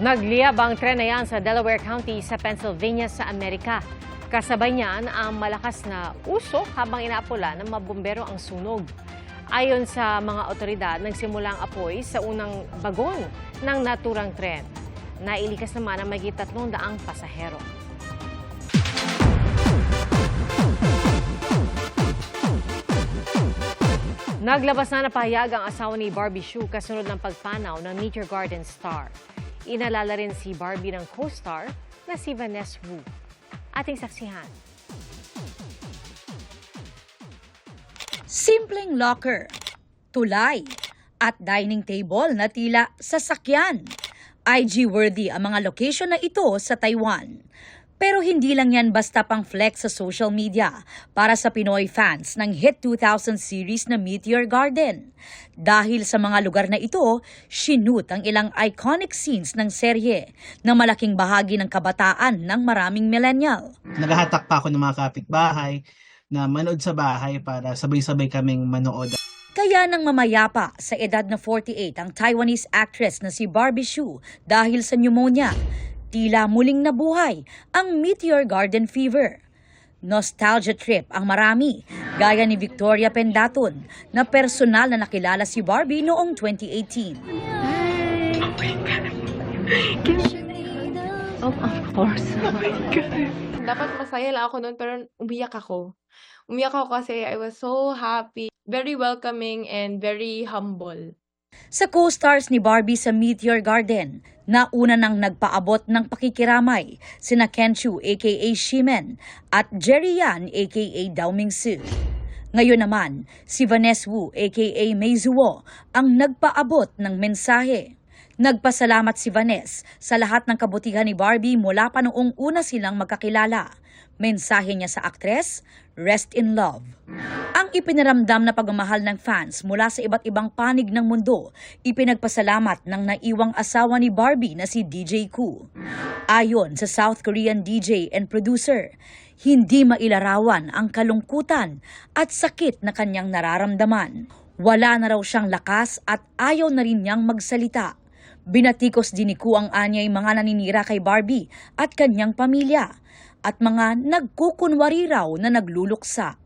Nagliyab ang tren na yan sa Delaware County sa Pennsylvania sa Amerika. Kasabay niyan ang malakas na usok habang inaapula ng mga bumbero ang sunog. Ayon sa mga otoridad, nagsimula ang apoy sa unang bagon ng naturang tren. Nailikas naman ang mahigit 300 pasahero. Naglabas na napahayag ang asawa ni Barbie Hsu kasunod ng pagpanaw ng Meteor Garden star. Inalala rin si Barbie ng co-star na si Vanessa Wu. Ating saksihan. Simpleng locker, tulay, at dining table na tila sasakyan. IG-worthy ang mga location na ito sa Taiwan. Pero hindi lang yan basta pang flex sa social media para sa Pinoy fans ng hit 2000 series na Meteor Garden. Dahil sa mga lugar na ito, sinut ang ilang iconic scenes ng serye na malaking bahagi ng kabataan ng maraming millennial. Naghahatak pa ako ng mga kapitbahay na manood sa bahay para sabay-sabay kaming manood. Kaya nang mamayapa sa edad na 48 ang Taiwanese actress na si Barbie Hsu dahil sa pneumonia, tila muling nabuhay ang Meteor Garden fever. Nostalgia trip ang marami, gaya ni Victoria Pendaton na personal na nakilala si Barbie noong 2018. Hi! Oh my God! Of course. Oh my God. Dapat masaya lang ako noon pero umiyak ako. Umiyak ako kasi I was so happy, very welcoming and very humble. Sa co-stars ni Barbie sa Meteor Garden, nauna nang nagpaabot ng pakikiramay sina Ken Chu aka Shimen at Jerry Yan aka Dao Mingsu. Ngayon naman, si Vanessa Wu aka Mei Zuo ang nagpaabot ng mensahe. Nagpasalamat si Vanessa sa lahat ng kabutihan ni Barbie mula pa noong una silang magkakilala. Mensahe niya sa aktres, rest in love. Ang ipinaramdam na pagmamahal ng fans mula sa iba't ibang panig ng mundo, ipinagpasalamat ng naiwang asawa ni Barbie na si DJ Koo. Ayon sa South Korean DJ and producer, hindi mailarawan ang kalungkutan at sakit na kanyang nararamdaman. Wala na raw siyang lakas at ayaw na rin niyang magsalita. Binatikos din ni Koo ang anyay mga naninira kay Barbie at kanyang pamilya at mga nagkukunwari raw na nagluluksa.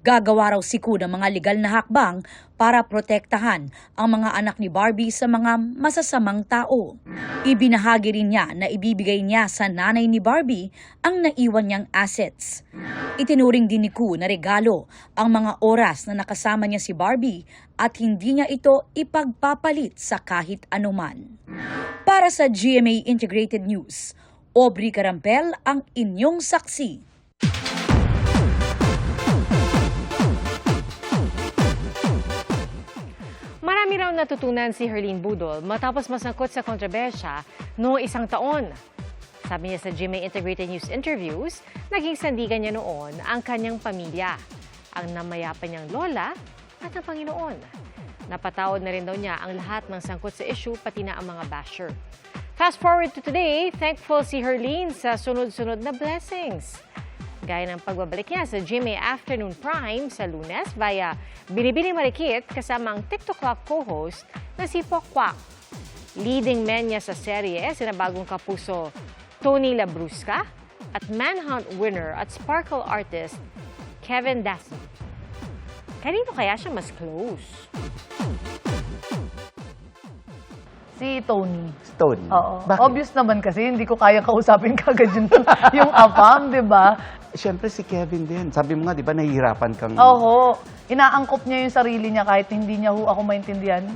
Gagawa raw si Koo ng mga legal na hakbang para protektahan ang mga anak ni Barbie sa mga masasamang tao. Ibinahagi rin niya na ibibigay niya sa nanay ni Barbie ang naiwan niyang assets. Itinuring din ni Koo na regalo ang mga oras na nakasama niya si Barbie at hindi niya ito ipagpapalit sa kahit anuman. Para sa GMA Integrated News, Aubrey Carampel ang inyong saksi. Marami raw natutunan si Herlene Budol matapos masangkot sa kontrobersya noong 1 taon. Sabi niya sa GMA Integrated News interviews, naging sandigan niya noon ang kanyang pamilya, ang namayapa niyang lola at ang Panginoon. Napatawad na rin daw niya ang lahat ng sangkot sa issue pati na ang mga basher. Fast forward to today, thankful si Herlene sa sunod-sunod na blessings. Gaya ng pagbabalik niya sa GMA Afternoon Prime sa Lunes via Binibining Marikit kasama ang TikTok Clock co-host na si Pokwak. Leading man niya sa serye, sina bagong kapuso Tony Labrusca at Manhunt winner at Sparkle artist Kevin Dassin. Kanino kaya siya mas close? Si Tony. Tony? Oo. Bakit? Obvious naman kasi, hindi ko kaya kausapin kagad yung AFAM, di ba? Siyempre si Kevin din. Sabi mo nga, di ba, nahihirapan kang... Oo. Inaangkop niya yung sarili niya kahit hindi niya ako maintindihan.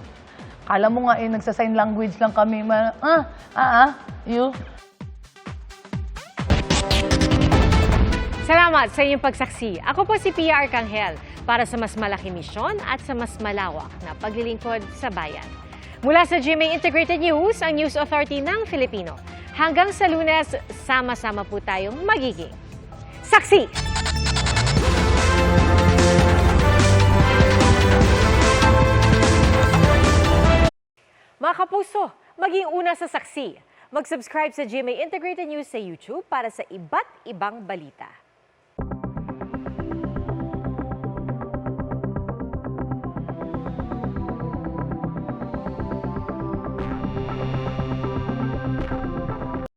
Kala mo nga nagsa-sign language lang kami. You. Salamat sa inyong pagsaksi. Ako po si Pia Arcangel para sa mas malaking misyon at sa mas malawak na paglilingkod sa bayan. Mula sa GMA Integrated News, ang News Authority ng Filipino. Hanggang sa Lunes, sama-sama po tayong magiging saksi! Mga kapuso, maging una sa saksi. Mag-subscribe sa GMA Integrated News sa YouTube para sa iba't ibang balita.